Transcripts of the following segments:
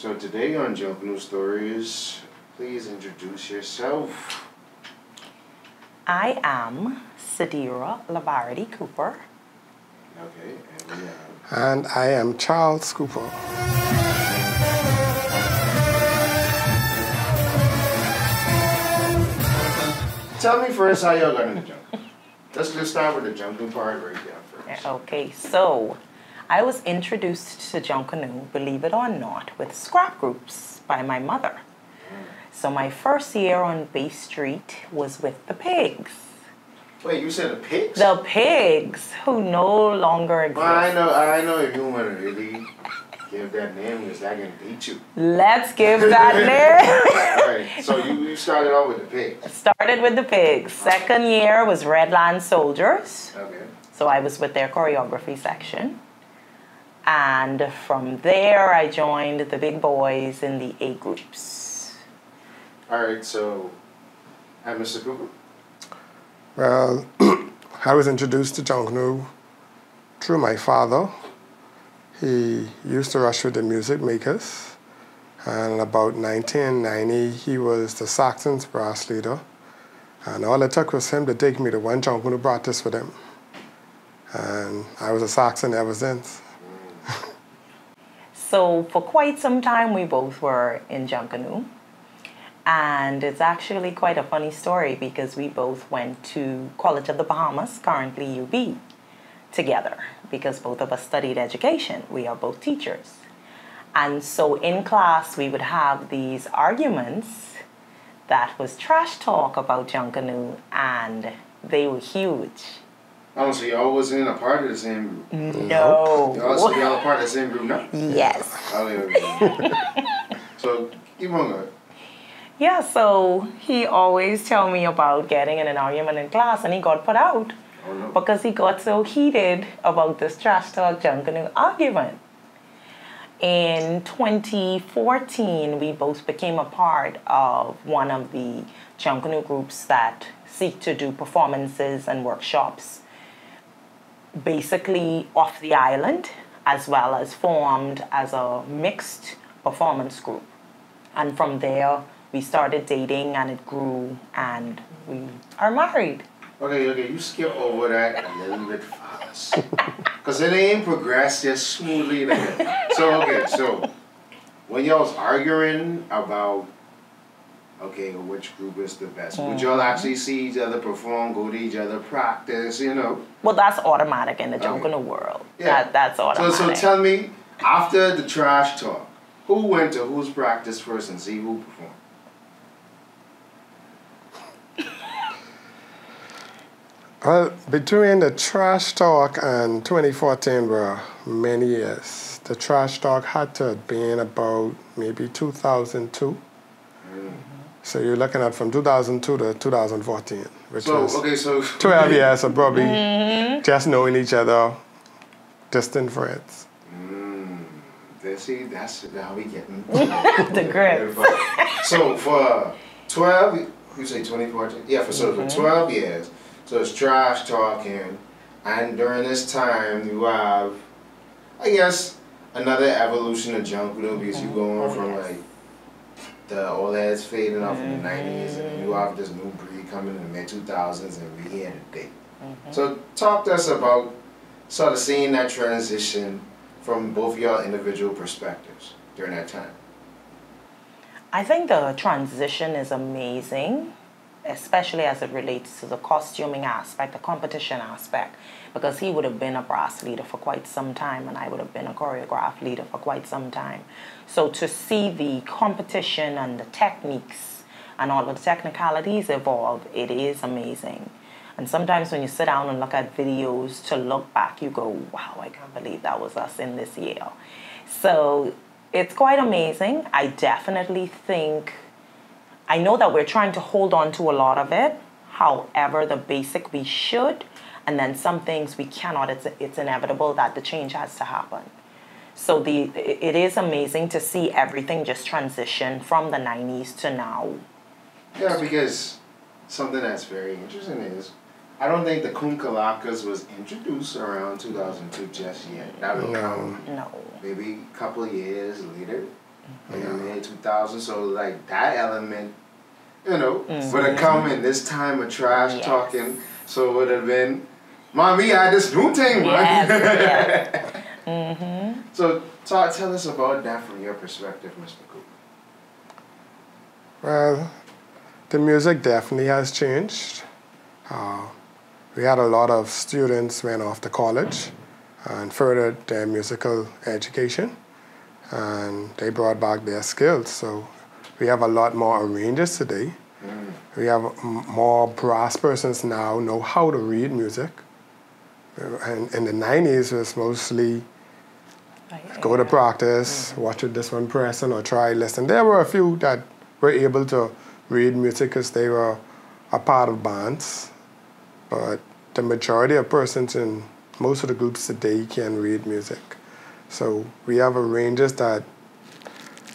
So today on Junkanoo Stories, please introduce yourself. I am Sadira Labarity Cooper. Okay, and we have... And I am Charles Cooper. Tell me first how y'all got into Junkanoo. Let's just start with the Junkanoo part right there first. Okay, so I was introduced to Junkanoo, believe it or not, with scrap groups by my mother. So my first year on Bay Street was with the Pigs. Wait, you said the Pigs? The Pigs, who no longer exist. Well, I know if you want to really give that name, because I can beat you. Let's give that name. All right, so you started off with the Pigs. Started with the Pigs. Second year was Redland Soldiers. Okay. So I was with their choreography section. And from there, I joined the big boys in the A groups. All right, so, and Mr. Cooper? Well, I was introduced to Junkanoo through my father. He used to rush with the music makers. And about 1990, he was the Saxon's brass leader. And all it took was him to take me to one Junkanoo practice with him. And I was a Saxon ever since. So for quite some time, we both were in Junkanoo. And it's actually quite a funny story because we both went to College of the Bahamas, currently UB, together because both of us studied education. We are both teachers. And so in class, we would have these arguments that was trash talk about Junkanoo, and they were huge. Oh, so y'all wasn't a part of the same group? No. Y'all a part of the same group now? Yes. Okay. So, keep on going. Yeah, so he always tell me about getting in an argument in class, and he got put out because he got so heated about this trash talk Junkanoo argument. In 2014, we both became a part of one of the Junkanoo groups that seek to do performances and workshops basically off the island, as well as formed as a mixed performance group. And from there, we started dating, and it grew, and we are married. Okay, you skip over that a little bit fast. Because it ain't progressed just smoothly like that. So when y'all was arguing about, okay, which group is the best, would y'all actually see each other perform, go to each other, practice, you know? Well, that's automatic in the Junkanoo world. Yeah. That's automatic. So tell me, after the trash talk, who went to whose practice first and see who performed? Well, between the trash talk and 2014 were many years. The trash talk had to have been about maybe 2002. So you're looking at from 2002 to 2014, which was 12 years of probably just knowing each other, distant friends. See, that's how we getting the grip. So for 12, you say 2014? Yeah, for 12 years. So it's trash talking, and during this time you have, I guess, another evolution of Junkanoo because you're going from like the old heads fading off in the 90s, and then you have this new breed coming in the mid-2000s, and we're here today. So talk to us about sort of seeing that transition from both of y'all individual perspectives during that time. I think the transition is amazing, especially as it relates to the costuming aspect, the competition aspect, because he would have been a brass leader for quite some time, and I would have been a choreograph leader for quite some time. So to see the competition and the techniques and all of the technicalities evolve, it is amazing. And sometimes when you sit down and look at videos to look back, you go, wow, I can't believe that was us in this year. So it's quite amazing. I definitely think, I know that we're trying to hold on to a lot of it. However, the basic we should, and then some things we cannot. It's inevitable that the change has to happen. So it is amazing to see everything just transition from the 90s to now. Yeah, because something that's very interesting is, I don't think the Kunkalakas was introduced around 2002 just yet. That would come No. maybe a couple of years later. like in the mid 2000s. So like that element, you know, would have come in this time of trash talking. So it would have been, Mommy, I had this new thing, man. Yes. So tell us about that from your perspective, Mr. Cooper. Well, the music definitely has changed. We had a lot of students went off to college and furthered their musical education, and they brought back their skills. So we have a lot more arrangers today. We have more brass persons now know how to read music. And in the 90s, it was mostly go to practice, watch with this one person, or try listen. There were a few that were able to read music because they were a part of bands. But the majority of persons in most of the groups today can read music. So we have arrangers that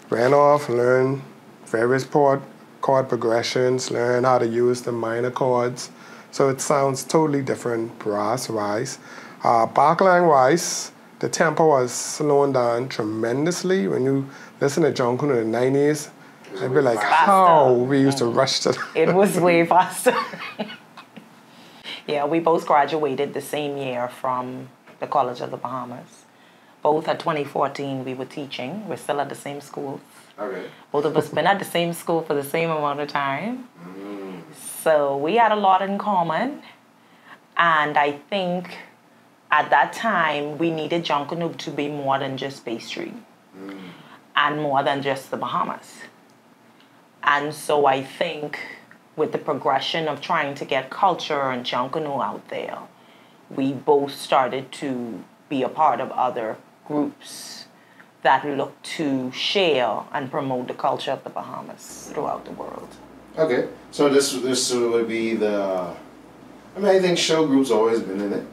ran off, learned various chord progressions, learn how to use the minor chords. So it sounds totally different brass-wise. Backline-wise, the tempo was slowing down tremendously. When you listen to Junkanoo in the 90s, I'd be like, how we used to rush to... It was way faster. Yeah, we both graduated the same year from the College of the Bahamas. Both at 2014, we were teaching. We're still at the same school. Okay. Both of us been at the same school for the same amount of time. So we had a lot in common. And I think at that time, we needed Junkanoo to be more than just pastry and more than just the Bahamas. And so I think with the progression of trying to get culture and Junkanoo out there, we both started to be a part of other groups that look to share and promote the culture of the Bahamas throughout the world. Okay, so this would be the, I mean, I think show groups always been in it,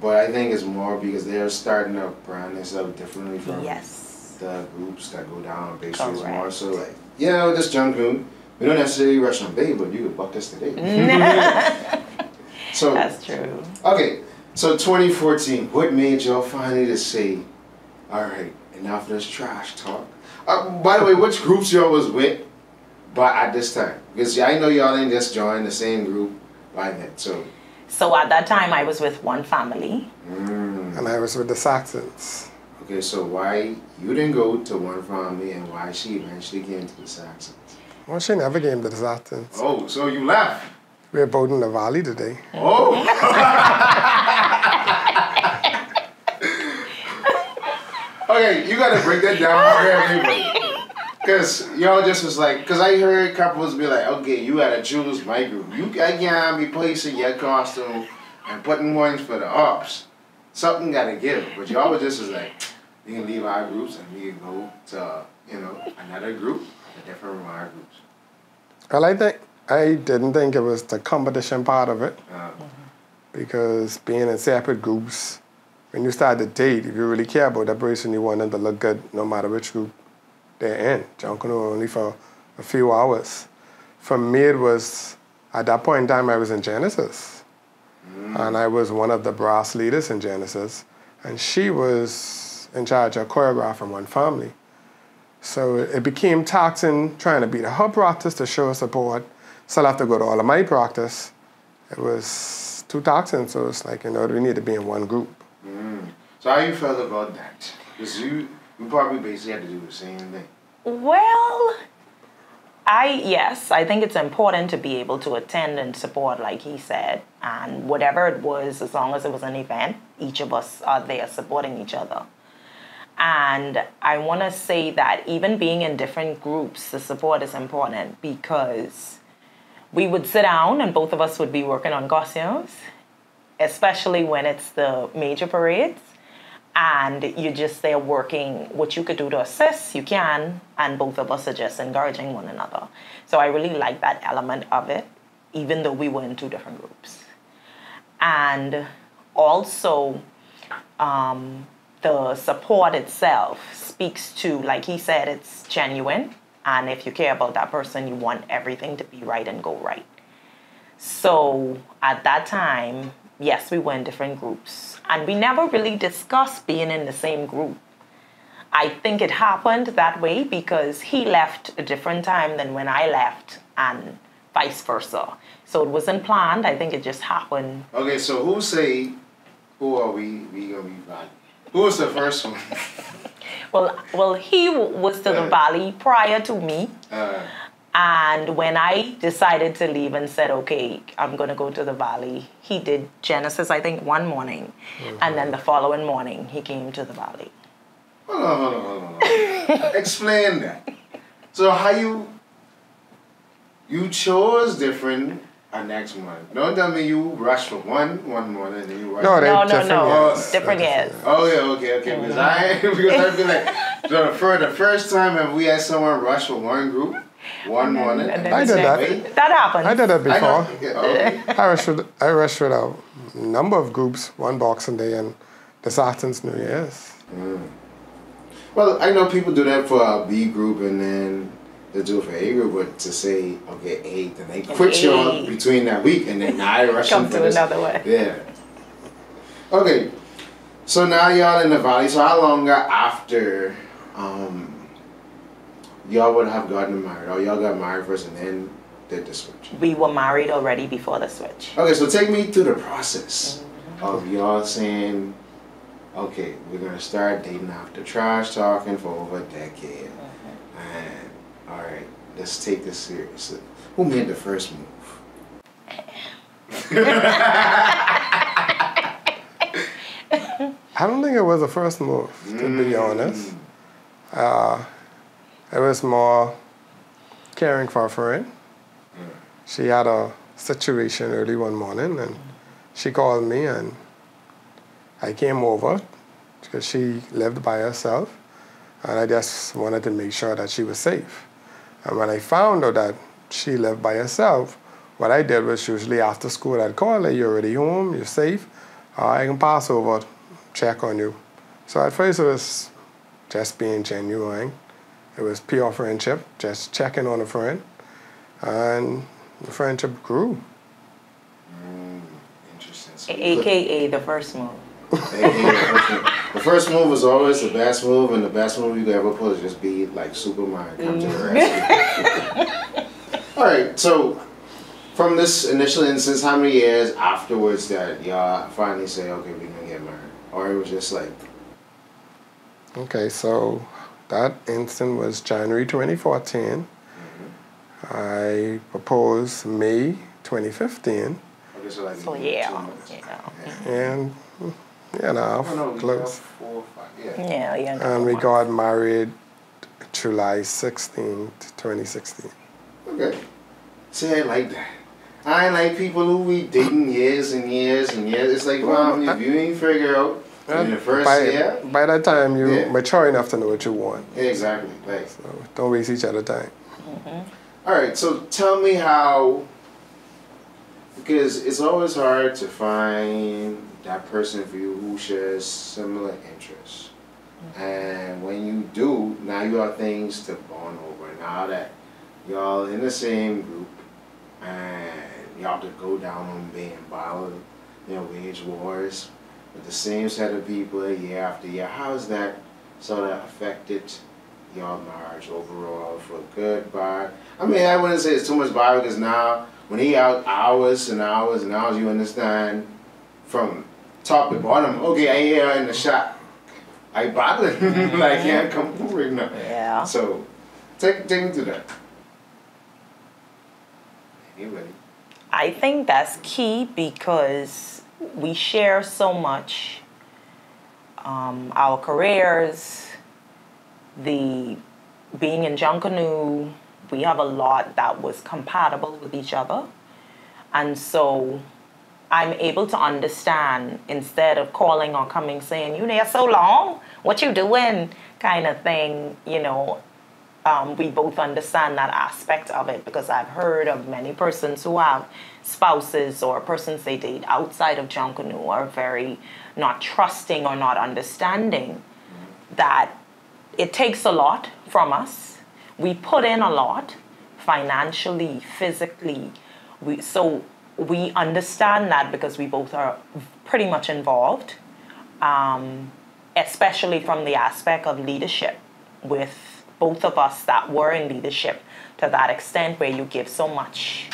but I think it's more because they're starting to brand themselves differently from the groups that go down on bass streets more. So like, yeah, this Junkanoo, we don't necessarily rush on Bay, but you could buck us today. So that's true. Okay, so 2014, what made y'all finally to say, all right, enough of this trash talk? By the way, which groups y'all was with, but at this time? Because I know y'all didn't just join the same group like that, so. So at that time, I was with One Family. And I was with the Saxons. Okay, so why you didn't go to One Family and why she eventually came to the Saxons? Well, she never came to the Saxons. Oh, so you left? We're both in the valley today. Oh! Okay, you gotta break that down for everybody. Because y'all just was like, because I heard couples be like, okay, you gotta choose my group. You can't be placing your costume and putting ones for the ups. Something gotta give. But y'all was just was like, you can leave our groups and we can go to, you know, another group, different from our groups. Well, I didn't think it was the competition part of it. Because being in separate groups, when you start to date, if you really care about that person, you want them to look good no matter which group they're in. Junkanoo only for a few hours. For me, it was, at that point in time, I was in Genesis. And I was one of the brass leaders in Genesis. And she was in charge of choreographing One Family. So it became taxing trying to be the her practice to show support. So I have to go to all of my practice. It was too taxing, so it's like, you know, we need to be in one group. So how you felt about that? Because you probably basically had to do the same thing. Well, I think it's important to be able to attend and support, like he said, and whatever it was, as long as it was an event, each of us are there supporting each other. And I want to say that even being in different groups, the support is important because we would sit down and both of us would be working on costumes, especially when it's the major parades. And you're just there working what you could do to assist, you can, and both of us are just encouraging one another. So I really like that element of it, even though we were in two different groups. And also, the support itself speaks to, like he said, it's genuine. And if you care about that person, you want everything to be right and go right. So at that time, yes, we were in different groups. And we never really discussed being in the same group. I think it happened that way because he left a different time than when I left, and vice versa. So it wasn't planned. I think it just happened. Okay, so who are we gonna be Valley? Who was the first one? Well, he was to the Valley prior to me. And when I decided to leave and said, okay, I'm going to go to the Valley, he did Genesis, I think, one morning. And then the following morning, he came to the Valley. Hold on. Explain that. So how you chose different next month. Don't tell me you rushed for one morning and then you rushed. No. Different years. Oh yeah, okay. Because I feel like for the first time have we had someone rush for one group one morning. I did that. That happened. I did that before. Okay. I rushed with a number of groups, one Boxing Day and the Saturns New Year's. Well, I know people do that for a B group and then they do it for A group, but to say, okay, 8, then they quit you all between that week and then I rush come to another way. Yeah. Okay, so now y'all in the Valley. So how long after y'all would have gotten married? Or y'all got married first and then did the switch? We were married already before the switch. Okay, so take me through the process of y'all saying, okay, we're going to start dating after trash talking for over a decade. And, all right, let's take this seriously. Who made the first move? I don't think it was the first move, to be honest. It was more caring for a friend. She had a situation early one morning, and she called me, and I came over because she lived by herself, and I just wanted to make sure that she was safe. And when I found out that she lived by herself, what I did was usually after school I'd call her, you're already home, you're safe, I can pass over, check on you. So at first it was just being genuine. It was pure friendship, just checking on a friend, and the friendship grew. Interesting. So AKA the first move. The first move was always the best move, and the best move you could ever pull is just be like Superman, come to the rescue. All right, so from this initial instance, how many years afterwards that y'all finally say, okay, we're gonna get married? Or it was just like... Okay, so that instant was January 2014. I proposed May 2015. Okay, so like And close. 4 or 5, And we got married July 16th, 2016. Okay. See, I like that. I like people who we dating years and years and years. It's like, if you ain't figure out in the first year. By that time, you're mature enough to know what you want. Exactly. Like, so don't waste each other's time. All right, so tell me how, because it's always hard to find that person for you who shares similar interests. And when you do, now you have things to bond over. Now that y'all in the same group and y'all to go down on being battle, wage wars with the same set of people year after year, how has that sort of affected your marriage overall, for good, bad? I mean, I wouldn't say it's too much bad, because now when he out hours and hours and hours, you understand from top to bottom, okay, I hear in the shop, I battling, I can't come forward now. Yeah. So, take me to that. Anybody? I think that's key because we share so much, our careers, the being in Junkanoo, we have a lot that was compatible with each other. And so I'm able to understand, instead of calling or coming saying, you there so long, what you doing, kind of thing, we both understand that aspect of it, because I've heard of many persons who have spouses or persons they date outside of Junkanoo are very not trusting or not understanding that it takes a lot from us. We put in a lot financially, physically. So we understand that because we both are pretty much involved. especially from the aspect of leadership, with both of us that were in leadership to that extent where you give so much.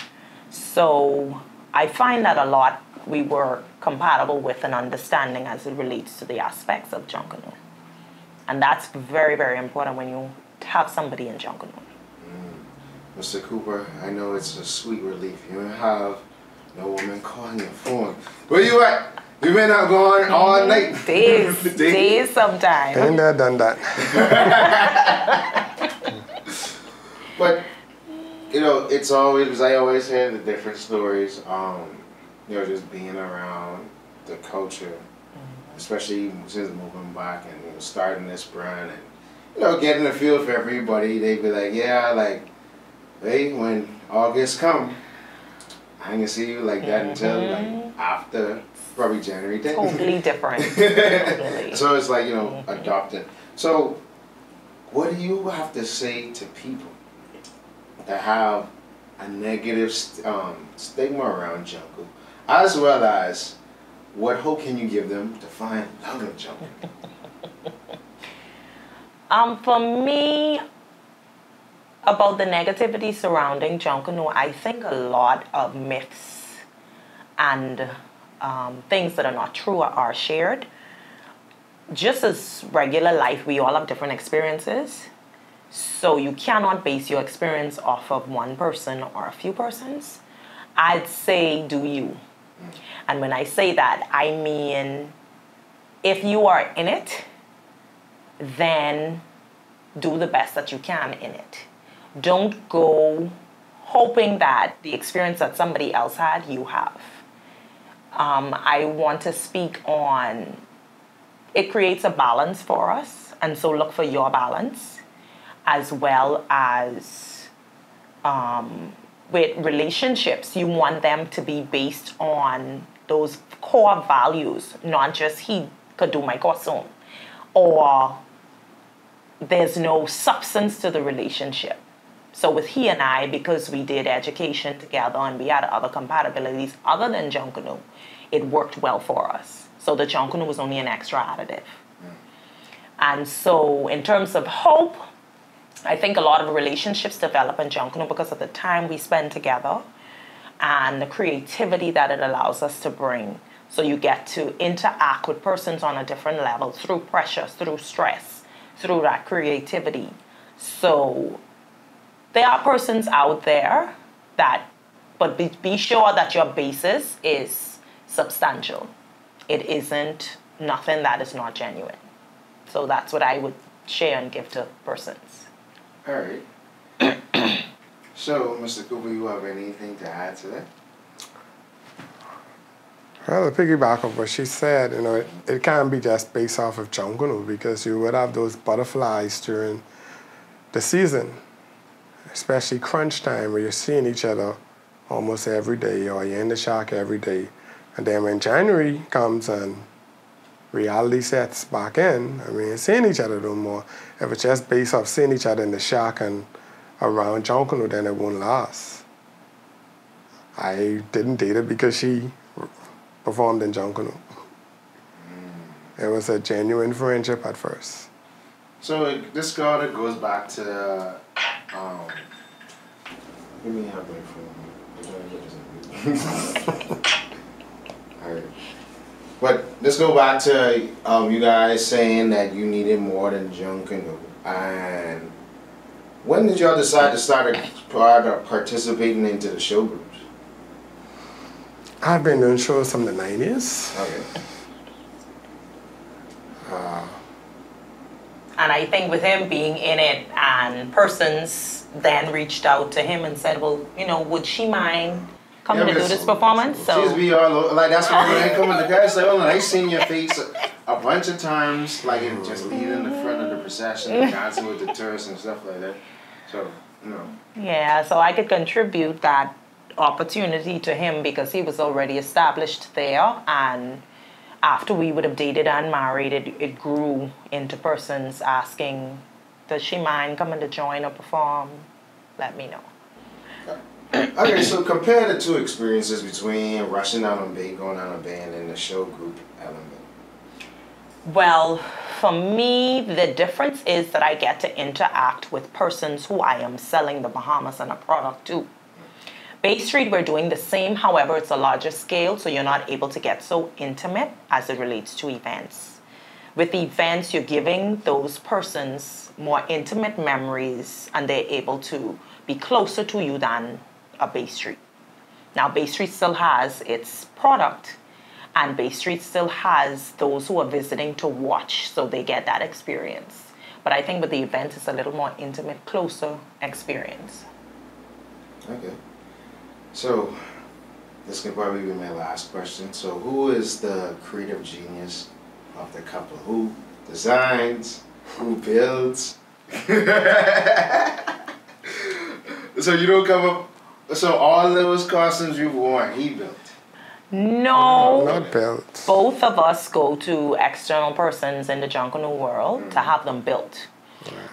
So I find that a lot we were compatible with and understanding as it relates to the aspects of Junkanoo. And that's very, very important when you have somebody in Junkanoo. Mr. Cooper, I know it's a sweet relief. You don't have no woman calling your phone. Where you at? You been out going all night? Days sometimes. Ain't that done that. But, you know, it's always, because I always hear the different stories, you know, just being around the culture, especially since moving back and, you know, starting this brand and, you know, getting a feel for everybody. They be like, yeah, like, hey, when August come, I ain't gonna see you like that until like after probably January 10th. Totally different. Totally. So it's like, you know, adopting. So what do you have to say to people that have a negative stigma around Junkanoo, as well as what hope can you give them to find love in Junkanoo? For me, about the negativity surrounding Junkanoo, I think a lot of myths and things that are not true are shared. Just as regular life, we all have different experiences. So you cannot base your experience off of one person or a few persons. I'd say do you. And when I say that, I mean, if you are in it, then do the best that you can in it. Don't go hoping that the experience that somebody else had, you have. I want to speak on, it creates a balance for us, and so look for your balance, as well as with relationships, you want them to be based on those core values, not just he could do my costume, or there's no substance to the relationship. So with he and I, because we did education together and we had other compatibilities other than Junkanoo, it worked well for us. So the Junkanoo was only an extra additive. And so in terms of hope, I think a lot of relationships develop in Junkanoo because of the time we spend together and the creativity that it allows us to bring. So you get to interact with persons on a different level through pressure, through stress, through that creativity. So there are persons out there that, but be sure that your basis is substantial. It isn't nothing that is not genuine. So that's what I would share and give to persons. All right. So, Mr. Cooper, you have anything to add to that? Well, to piggyback off what she said, you know, it can't be just based off of Junkanoo, because you would have those butterflies during the season, especially crunch time, where you're seeing each other almost every day, or you're in the shack every day. And then when January comes and reality sets back in, I mean, seeing each other no more. If it's just based off seeing each other in the shack and around Junkanoo, then it won't last. I didn't date her because she performed in Junkanoo. It was a genuine friendship at first. So this girl goes back to give me a break from Alright. But let's go back to you guys saying that you needed more than Junkanoo. And when did y'all decide to start participating into the show groups? I've been doing shows from the 90s. Okay. And I think with him being in it, and persons then reached out to him and said, well, you know, would she mind coming to do this performance? So she's be all over, like that's when they come with the guys like, oh, I seen your face a bunch of times, like in just leading the front of the procession, dancing with the tourists and stuff like that. So, you know. Yeah, so I could contribute that opportunity to him because he was already established there, and after we would have dated and married, it grew into persons asking, does she mind coming to join or perform? Let me know. Okay, so compare the two experiences between rushing out on band, going out on band, and the show group element. Well, for me, the difference is that I get to interact with persons who I am selling the Bahamas and a product to. Bay Street, we're doing the same, however, it's a larger scale, so you're not able to get so intimate as it relates to events. With events, you're giving those persons more intimate memories, and they're able to be closer to you than a Bay Street. Now, Bay Street still has its product, and Bay Street still has those who are visiting to watch, so they get that experience. But I think with the event, it's a little more intimate, closer experience. Okay. So, this can probably be my last question. So, who is the creative genius of the couple? Who designs? Who builds? So you don't come up. So all those costumes you've worn, he built. No, not built. Both of us go to external persons in the Junkanoo world to have them built.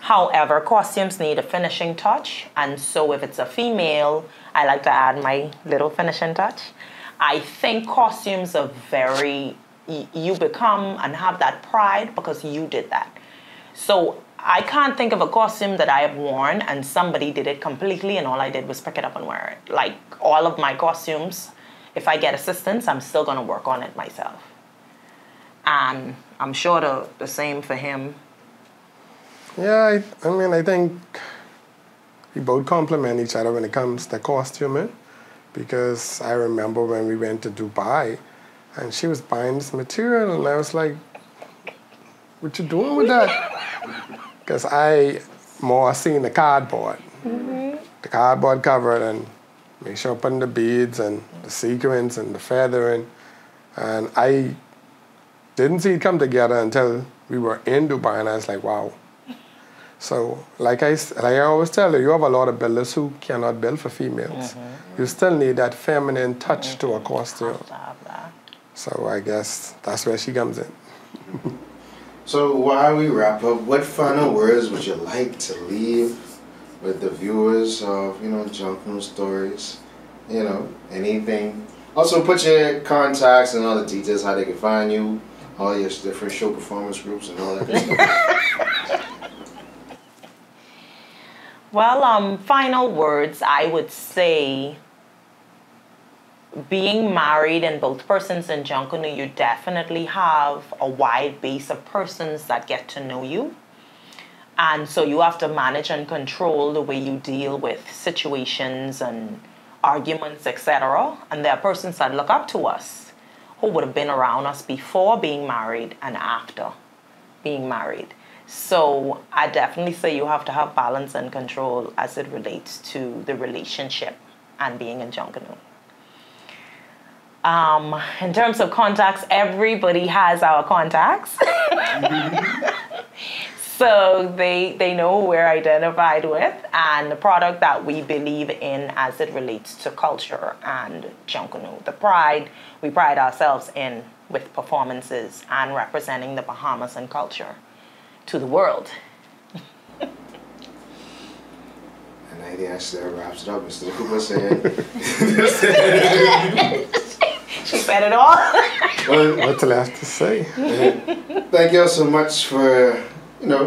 However, costumes need a finishing touch, and so if it's a female, I like to add my little finishing touch. I think costumes are very, you become and have that pride because you did that. So I can't think of a costume that I have worn and somebody did it completely and all I did was pick it up and wear it. Like all of my costumes, if I get assistance, I'm still going to work on it myself. And I'm sure the same for him. Yeah, I mean, I think we both complement each other when it comes to costuming, because I remember when we went to Dubai and she was buying this material and I was like, what you doing with that? Because I more seen the cardboard, the cardboard cover, and make sure putting the beads and the sequins and the feathering, and I didn't see it come together until we were in Dubai, and I was like, wow. So, like I always tell you have a lot of builders who cannot build for females. You still need that feminine touch to a costume. So I guess that's where she comes in. So while we wrap up, what final words would you like to leave with the viewers of, Junkanoo Stories? Anything. Also put your contacts and all the details, how they can find you, all your different show performance groups and all that good stuff. Well, final words, I would say being married and both persons in Junkanoo, you definitely have a wide base of persons that get to know you. And so you have to manage and control the way you deal with situations and arguments, etc. And there are persons that look up to us who would have been around us before being married and after being married. So I definitely say you have to have balance and control as it relates to the relationship and being in Junkanoo. In terms of contacts, everybody has our contacts. So they know who we're identified with and the product that we believe in as it relates to culture and Junkanoo. The pride we pride ourselves in with performances and representing the Bahamas and culture to the world. And I think that wraps it up. Mr. Cooper saying. She said it all. Well, What's left to say? thank y'all so much for,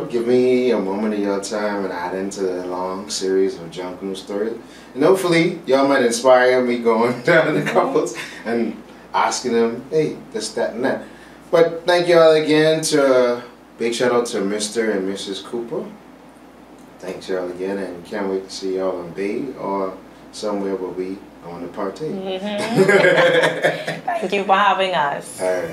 give me a moment of your time and adding to the long series of Junkanoo Stories. And hopefully, y'all might inspire me going down the couples and asking them, hey, this, that, and that. But thank y'all again. Big shout out to Mr. and Mrs. Cooper. Thanks y'all again, and can't wait to see y'all in Bay or somewhere where we going to partake. Thank you for having us. All right.